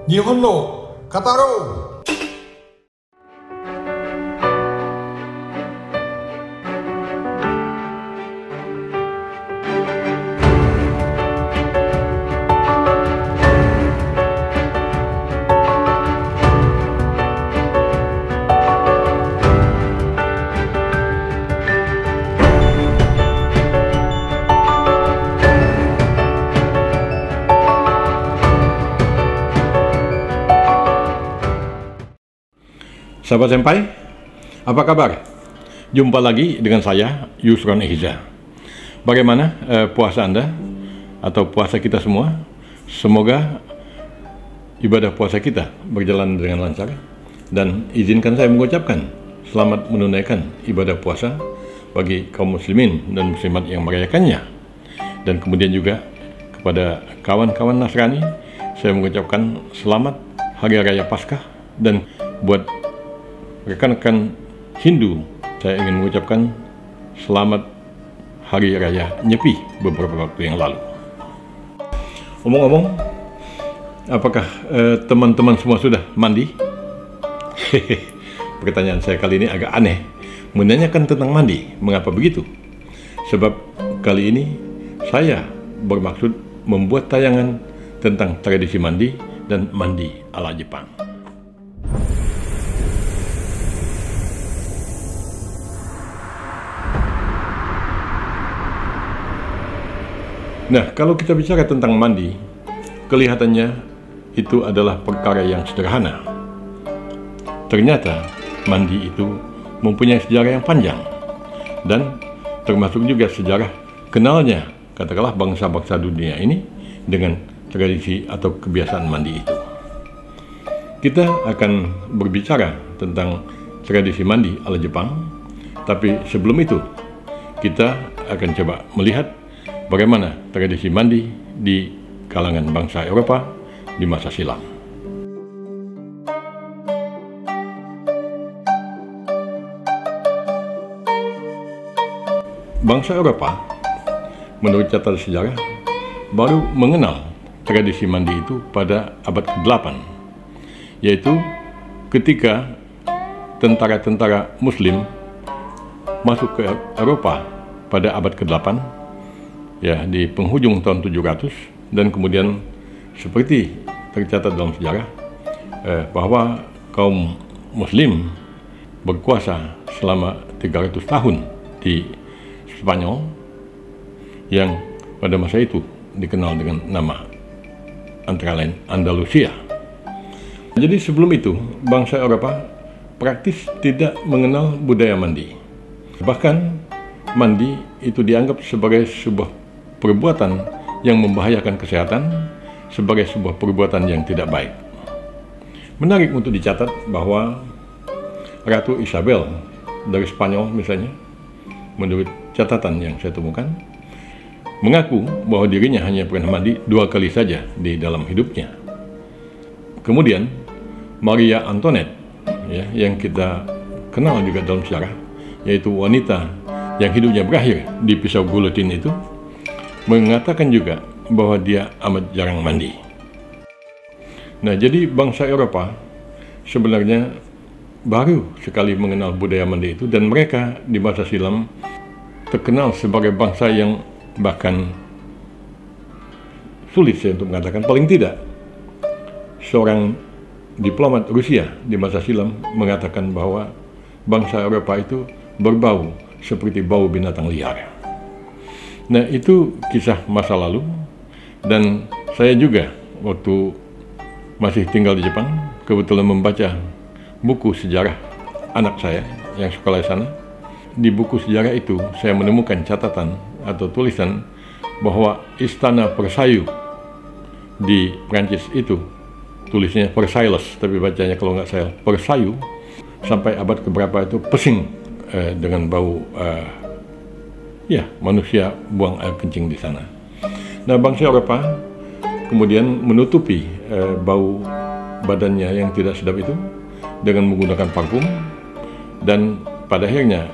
日本の語ろう。Sahabat Senpai, apa kabar? Jumpa lagi dengan saya, Yusron Ihza. Bagaimana puasa Anda atau puasa kita semua? Semoga ibadah puasa kita berjalan dengan lancar. Dan izinkan saya mengucapkan selamat menunaikan ibadah puasa bagi kaum muslimin dan muslimat yang merayakannya. Dan kemudian juga kepada kawan-kawan Nasrani, saya mengucapkan selamat Hari Raya Paskah. Dan buat rekan-rekan Hindu, saya ingin mengucapkan selamat Hari Raya Nyepi beberapa waktu yang lalu. Omong-omong, apakah teman-teman semua sudah mandi? Pertanyaan saya kali ini agak aneh, menanyakan tentang mandi. Mengapa begitu? Sebab kali ini saya bermaksud membuat tayangan tentang tradisi mandi dan mandi ala Jepang. Nah, kalau kita bicara tentang mandi, kelihatannya itu adalah perkara yang sederhana. Ternyata mandi itu mempunyai sejarah yang panjang, dan termasuk juga sejarah kenalnya, katakanlah bangsa-bangsa dunia ini dengan tradisi atau kebiasaan mandi itu. Kita akan berbicara tentang tradisi mandi ala Jepang, tapi sebelum itu kita akan coba melihat bagaimana tradisi mandi di kalangan bangsa Eropa di masa silam. Bangsa Eropa, menurut catatan sejarah, baru mengenal tradisi mandi itu pada abad ke-8, yaitu ketika tentara-tentara Muslim masuk ke Eropa pada abad ke-8, ya, di penghujung tahun 700, dan kemudian seperti tercatat dalam sejarah bahwa kaum Muslim berkuasa selama 300 tahun di Spanyol yang pada masa itu dikenal dengan nama antara lain Andalusia. Jadi sebelum itu bangsa Eropa praktis tidak mengenal budaya mandi. Bahkan mandi itu dianggap sebagai sebuah perbuatan yang membahayakan kesehatan, sebagai sebuah perbuatan yang tidak baik. Menarik untuk dicatat bahwa Ratu Isabel dari Spanyol misalnya, menurut catatan yang saya temukan, mengaku bahwa dirinya hanya pernah mandi 2 kali saja di dalam hidupnya. Kemudian Maria Antoinette, ya, yang kita kenal juga dalam sejarah, yaitu wanita yang hidupnya berakhir di pisau guillotine itu, mengatakan juga bahwa dia amat jarang mandi. Nah, jadi bangsa Eropa sebenarnya baru sekali mengenal budaya mandi itu, dan mereka di masa silam terkenal sebagai bangsa yang bahkan sulit saya untuk mengatakan, paling tidak seorang diplomat Rusia di masa silam mengatakan bahwa bangsa Eropa itu berbau seperti bau binatang liar. Nah, itu kisah masa lalu, dan saya juga waktu masih tinggal di Jepang kebetulan membaca buku sejarah anak saya yang sekolah di sana. Di buku sejarah itu saya menemukan catatan atau tulisan bahwa Istana Versailles di Prancis itu, tulisnya Versailles tapi bacanya kalau nggak salah Versailles, sampai abad keberapa itu pesing dengan bau manusia buang air kencing di sana. Nah, bangsa Eropa kemudian menutupi bau badannya yang tidak sedap itu dengan menggunakan parfum, dan pada akhirnya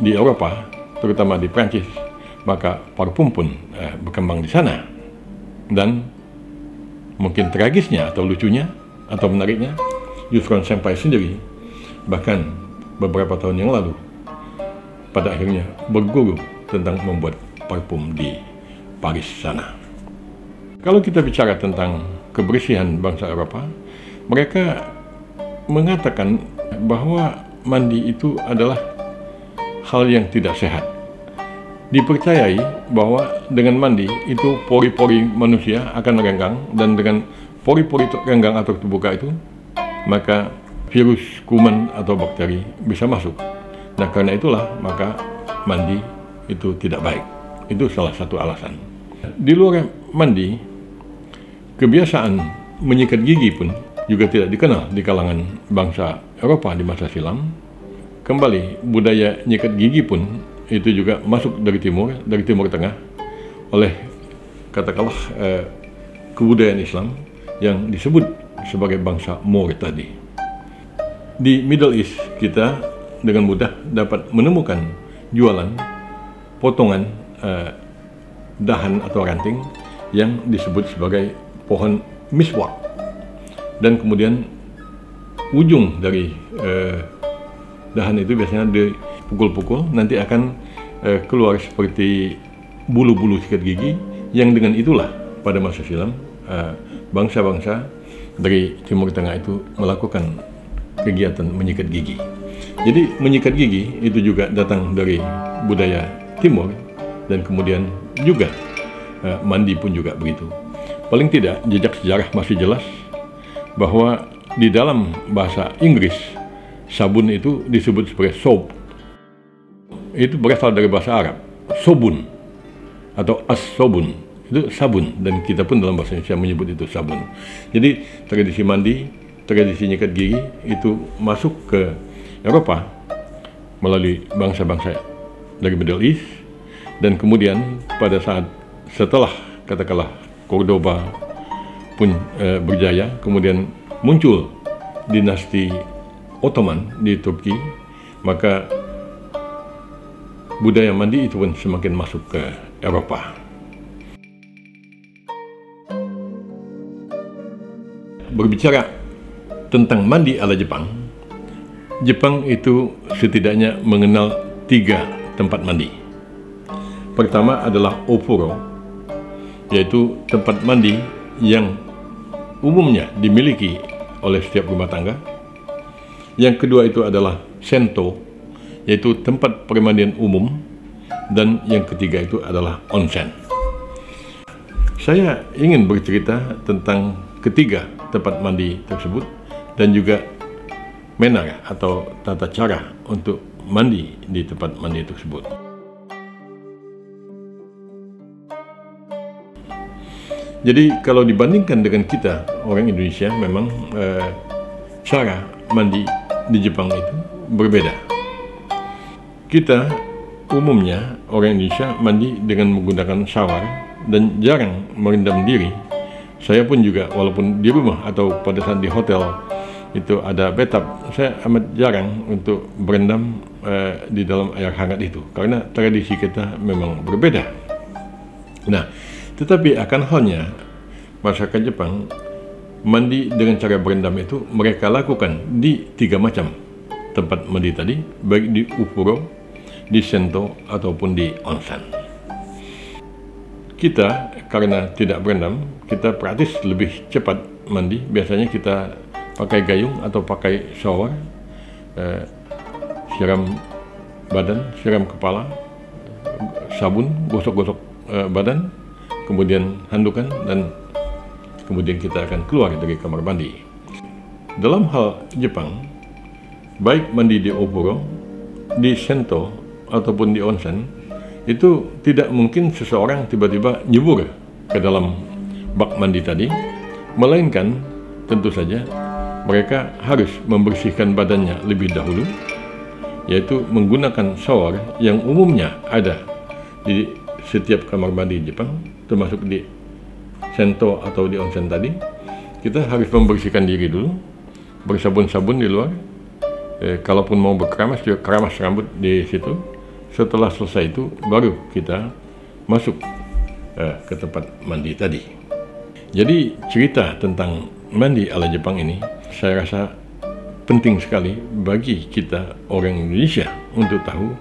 di Eropa, terutama di Prancis, maka parfum pun berkembang di sana. Dan mungkin tragisnya atau lucunya, atau menariknya, Yusron Senpai sendiri bahkan beberapa tahun yang lalu pada akhirnya berguru tentang membuat parfum di Paris sana. Kalau kita bicara tentang kebersihan bangsa Eropa, mereka mengatakan bahwa mandi itu adalah hal yang tidak sehat. Dipercayai bahwa dengan mandi itu pori-pori manusia akan renggang, dan dengan pori-pori renggang atau terbuka itu maka virus, kuman atau bakteri bisa masuk. Nah, karena itulah maka mandi itu tidak baik. Itu salah satu alasan. Di luar mandi, kebiasaan menyikat gigi pun juga tidak dikenal di kalangan bangsa Eropa di masa silam. Kembali, budaya nyikat gigi pun itu juga masuk dari Timur Tengah oleh katakanlah kebudayaan Islam yang disebut sebagai bangsa Moor tadi. Di Middle East kita dengan mudah dapat menemukan jualan potongan dahan atau ranting yang disebut sebagai pohon miswak, dan kemudian ujung dari dahan itu biasanya dipukul-pukul, nanti akan keluar seperti bulu-bulu sikat gigi, yang dengan itulah pada masa silam bangsa-bangsa dari Timur Tengah itu melakukan kegiatan menyikat gigi. Jadi menyikat gigi itu juga datang dari budaya Timur, dan kemudian juga mandi pun juga begitu. Paling tidak jejak sejarah masih jelas bahwa di dalam bahasa Inggris sabun itu disebut sebagai soap. Itu berasal dari bahasa Arab, sobun atau as-sobun, itu sabun, dan kita pun dalam bahasa Indonesia menyebut itu sabun. Jadi tradisi mandi, tradisi nyikat gigi itu masuk ke Eropa melalui bangsa-bangsa dari Middle East, dan kemudian pada saat setelah katakanlah Cordoba pun berjaya, kemudian muncul dinasti Ottoman di Turki, maka budaya mandi itu pun semakin masuk ke Eropa. Berbicara tentang mandi ala Jepang, Jepang itu setidaknya mengenal 3 tempat mandi. Pertama adalah opuro, yaitu tempat mandi yang umumnya dimiliki oleh setiap rumah tangga. Yang kedua itu adalah sento, yaitu tempat permandian umum. Dan yang ketiga itu adalah onsen. Saya ingin bercerita tentang ketiga tempat mandi tersebut, dan juga manner atau tata cara untuk mandi di tempat mandi tersebut. Jadi kalau dibandingkan dengan kita orang Indonesia, memang cara mandi di Jepang itu berbeda. Kita umumnya orang Indonesia mandi dengan menggunakan shower dan jarang merendam diri. Saya pun juga, walaupun di rumah atau pada saat di hotel itu ada bathtub, saya amat jarang untuk berendam di dalam air hangat itu, karena tradisi kita memang berbeda. Nah, tetapi akan halnya masyarakat Jepang mandi dengan cara berendam itu mereka lakukan di 3 macam tempat mandi tadi, baik di upuro, di sento, ataupun di onsen. Kita karena tidak berendam, kita praktis lebih cepat mandi. Biasanya kita pakai gayung atau pakai shower, siram badan, siram kepala, sabun, gosok-gosok badan, kemudian handukan, dan kemudian kita akan keluar dari kamar mandi. Dalam hal Jepang, baik mandi di opuro, di sento, ataupun di onsen, itu tidak mungkin seseorang tiba-tiba nyebur ke dalam bak mandi tadi, melainkan tentu saja mereka harus membersihkan badannya lebih dahulu, yaitu menggunakan shower yang umumnya ada di setiap kamar mandi Jepang, termasuk di sento atau di onsen tadi. Kita harus membersihkan diri dulu, bersabun-sabun di luar, kalaupun mau berkeramas juga keramas rambut di situ. Setelah selesai itu baru kita masuk ke tempat mandi tadi. Jadi cerita tentang mandi ala Jepang ini saya rasa penting sekali bagi kita orang Indonesia untuk tahu,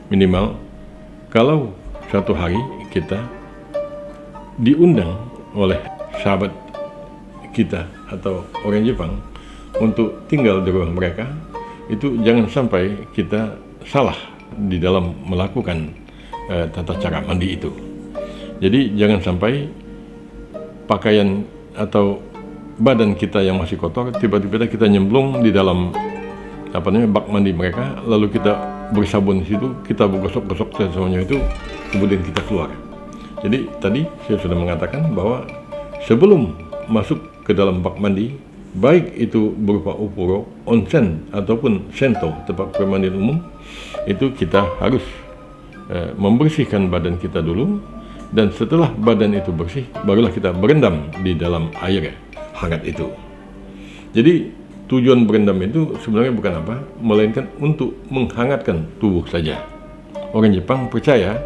minimal kalau suatu hari kita diundang oleh sahabat kita atau orang Jepang untuk tinggal di rumah mereka, itu jangan sampai kita salah di dalam melakukan tata cara mandi itu. Jadi jangan sampai pakaian atau badan kita yang masih kotor tiba-tiba kita nyemplung di dalam bak mandi mereka, lalu kita bersabun di situ, kita bergosok-gosok semuanya itu, kemudian kita keluar. Jadi tadi saya sudah mengatakan bahwa sebelum masuk ke dalam bak mandi, baik itu berupa upuro, onsen ataupun sento, tempat pemandian umum, itu kita harus membersihkan badan kita dulu, dan setelah badan itu bersih, barulah kita berendam di dalam air hangat itu. Jadi tujuan berendam itu sebenarnya bukan apa, melainkan untuk menghangatkan tubuh saja. Orang Jepang percaya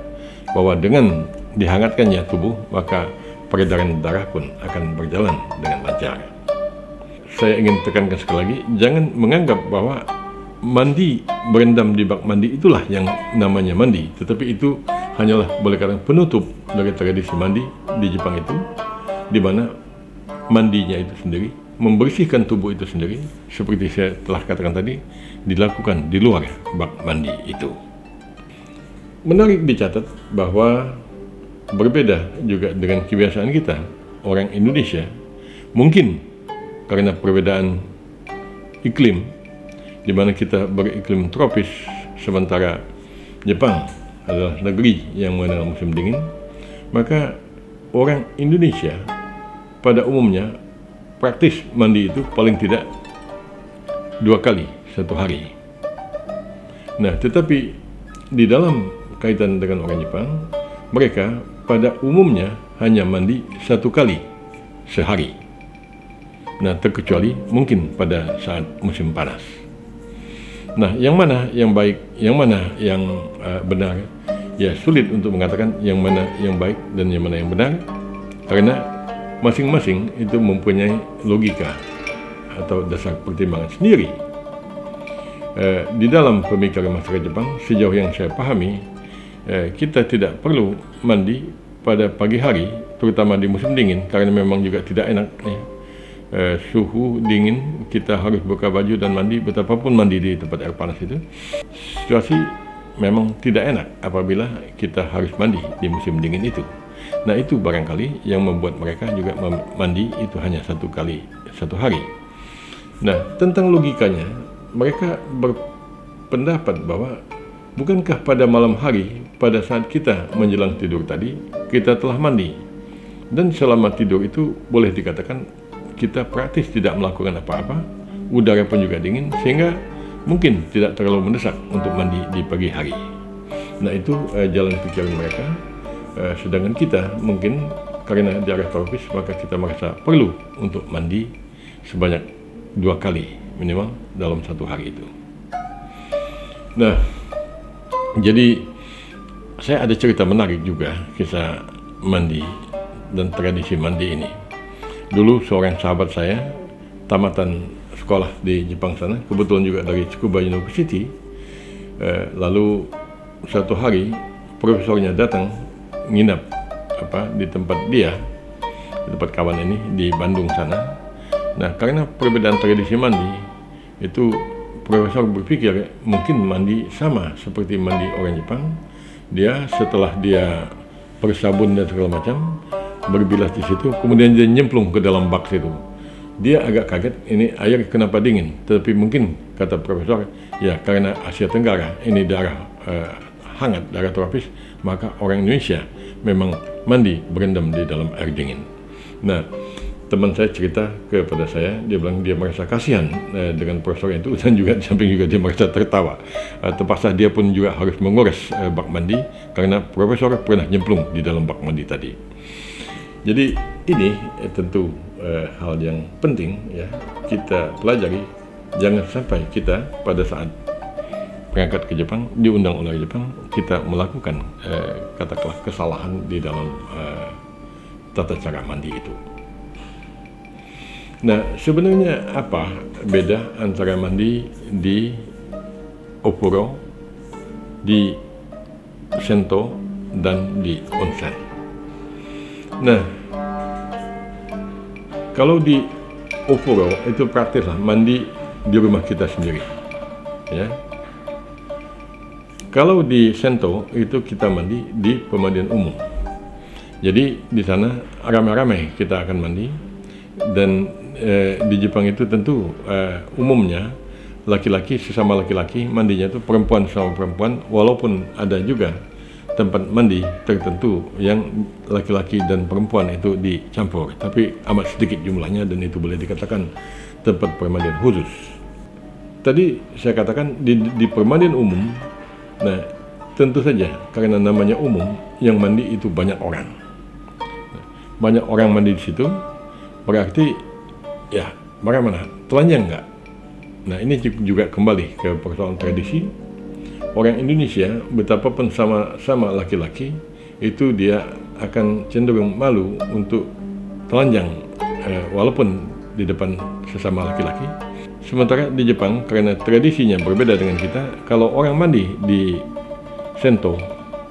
bahwa dengan dihangatkannya tubuh, maka peredaran darah pun akan berjalan dengan lancar. Saya ingin tekankan sekali lagi, jangan menganggap bahwa mandi, berendam di bak mandi itulah yang namanya mandi, tetapi itu hanyalah boleh katakan penutup dari tradisi mandi di Jepang itu, di mana mandinya itu sendiri, membersihkan tubuh itu sendiri, seperti saya telah katakan tadi, dilakukan di luar bak mandi itu. Menarik dicatat bahwa berbeda juga dengan kebiasaan kita, orang Indonesia, mungkin karena perbedaan iklim, di mana kita beriklim tropis, sementara Jepang adalah negeri yang mengenal musim dingin, maka orang Indonesia pada umumnya praktis mandi itu paling tidak 2 kali satu hari. Nah, tetapi di dalam kaitan dengan orang Jepang, mereka pada umumnya hanya mandi 1 kali sehari. Nah, terkecuali mungkin pada saat musim panas. Nah, yang mana yang baik, yang mana yang benar, ya sulit untuk mengatakan yang mana yang baik dan yang mana yang benar, karena masing-masing itu mempunyai logika atau dasar pertimbangan sendiri. Di dalam pemikiran masyarakat Jepang, sejauh yang saya pahami, kita tidak perlu mandi pada pagi hari, terutama di musim dingin, karena memang juga tidak enak ya. Suhu dingin, kita harus buka baju dan mandi, betapapun mandi di tempat air panas itu, situasi memang tidak enak apabila kita harus mandi di musim dingin itu. Nah, itu barangkali yang membuat mereka juga mandi itu hanya 1 kali satu hari. Nah, tentang logikanya, mereka berpendapat bahwa bukankah pada malam hari, pada saat kita menjelang tidur tadi, kita telah mandi, dan selama tidur itu boleh dikatakan kita praktis tidak melakukan apa-apa, udara pun juga dingin, sehingga mungkin tidak terlalu mendesak untuk mandi di pagi hari. Nah, itu jalan pikiran mereka. Sedangkan kita mungkin karena di area tropis, maka kita merasa perlu untuk mandi sebanyak 2 kali minimal dalam 1 hari itu. Nah, jadi saya ada cerita menarik juga kisah mandi dan tradisi mandi ini. Dulu seorang sahabat saya tamatan sekolah di Jepang sana, kebetulan juga dari Tsukuba University. Lalu satu hari profesornya datang nginap di tempat dia, di tempat kawan ini di Bandung sana. Nah, karena perbedaan tradisi mandi itu, profesor berpikir mungkin mandi sama seperti mandi orang Jepang. Dia setelah dia bersabun dan segala macam, berbilas di situ, kemudian dia nyemplung ke dalam bak situ. Dia agak kaget, ini air kenapa dingin? Tetapi mungkin, kata profesor, ya karena Asia Tenggara ini daerah hangat, daerah tropis, maka orang Indonesia memang mandi berendam di dalam air dingin. Nah, teman saya cerita kepada saya, dia bilang dia merasa kasihan dengan profesor itu, dan juga di samping juga dia merasa tertawa. Terpaksa dia pun juga harus mengurus bak mandi karena profesor pernah nyemplung di dalam bak mandi tadi. Jadi ini tentu hal yang penting ya kita pelajari. Jangan sampai kita pada saat berangkat ke Jepang, diundang oleh Jepang, kita melakukan katakanlah kesalahan di dalam tata cara mandi itu. Nah, sebenarnya apa beda antara mandi di opuro, di sento, dan di onsen? Nah, kalau di opuro itu praktis lah, mandi di rumah kita sendiri, ya. Kalau di sento itu kita mandi di pemandian umum. Jadi di sana ramai-ramai kita akan mandi, dan di Jepang itu tentu umumnya laki-laki sesama laki-laki mandinya itu perempuan sama perempuan, walaupun ada juga tempat mandi tertentu yang laki-laki dan perempuan itu dicampur, tapi amat sedikit jumlahnya dan itu boleh dikatakan tempat permandian khusus. Tadi saya katakan di permandian umum, nah tentu saja karena namanya umum, yang mandi itu banyak orang. Banyak orang mandi di situ, berarti ya bagaimana? Telanjang nggak? Nah ini juga kembali ke persoalan tradisi. Orang Indonesia betapapun sama laki-laki itu dia akan cenderung malu untuk telanjang walaupun di depan sesama laki-laki. Sementara di Jepang karena tradisinya berbeda dengan kita, kalau orang mandi di sento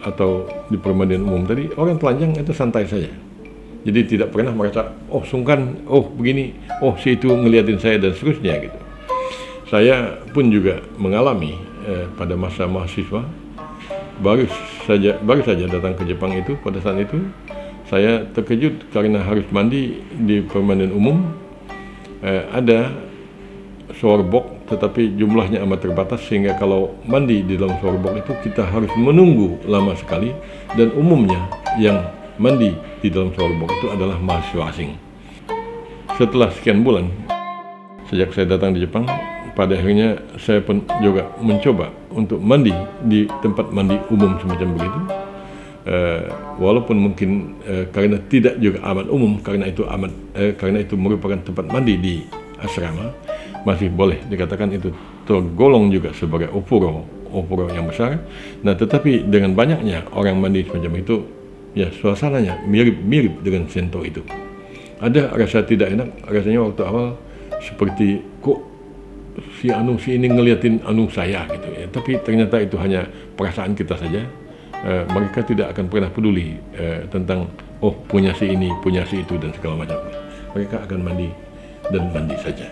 atau di permandian umum tadi, orang telanjang itu santai saja. Jadi tidak pernah merasa oh sungkan, oh begini, oh si itu ngeliatin saya dan seterusnya gitu. Saya pun juga mengalami pada masa mahasiswa, baru saja datang ke Jepang itu. Pada saat itu saya terkejut karena harus mandi di pemandian umum. Ada shower box tetapi jumlahnya amat terbatas, sehingga kalau mandi di dalam shower box itu kita harus menunggu lama sekali, dan umumnya yang mandi di dalam shower box itu adalah mahasiswa asing. Setelah sekian bulan sejak saya datang di Jepang, pada akhirnya saya pun juga mencoba untuk mandi di tempat mandi umum semacam begitu. Walaupun mungkin karena tidak juga amat umum, karena itu merupakan tempat mandi di asrama, masih boleh dikatakan itu tergolong juga sebagai opuro yang besar. Nah, tetapi dengan banyaknya orang mandi semacam itu, ya suasananya mirip dengan sento itu. Ada rasa tidak enak, rasanya waktu awal seperti kok si ini ngeliatin saya gitu ya. Tapi ternyata itu hanya perasaan kita saja. Mereka tidak akan pernah peduli tentang oh punya si ini, punya si itu dan segala macam. Mereka akan mandi dan mandi saja.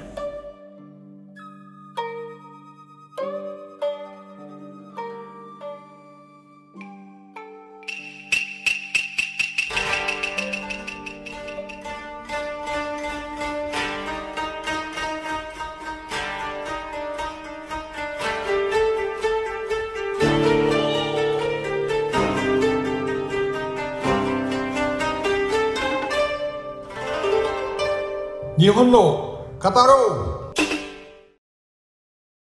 Nihon no Kataro!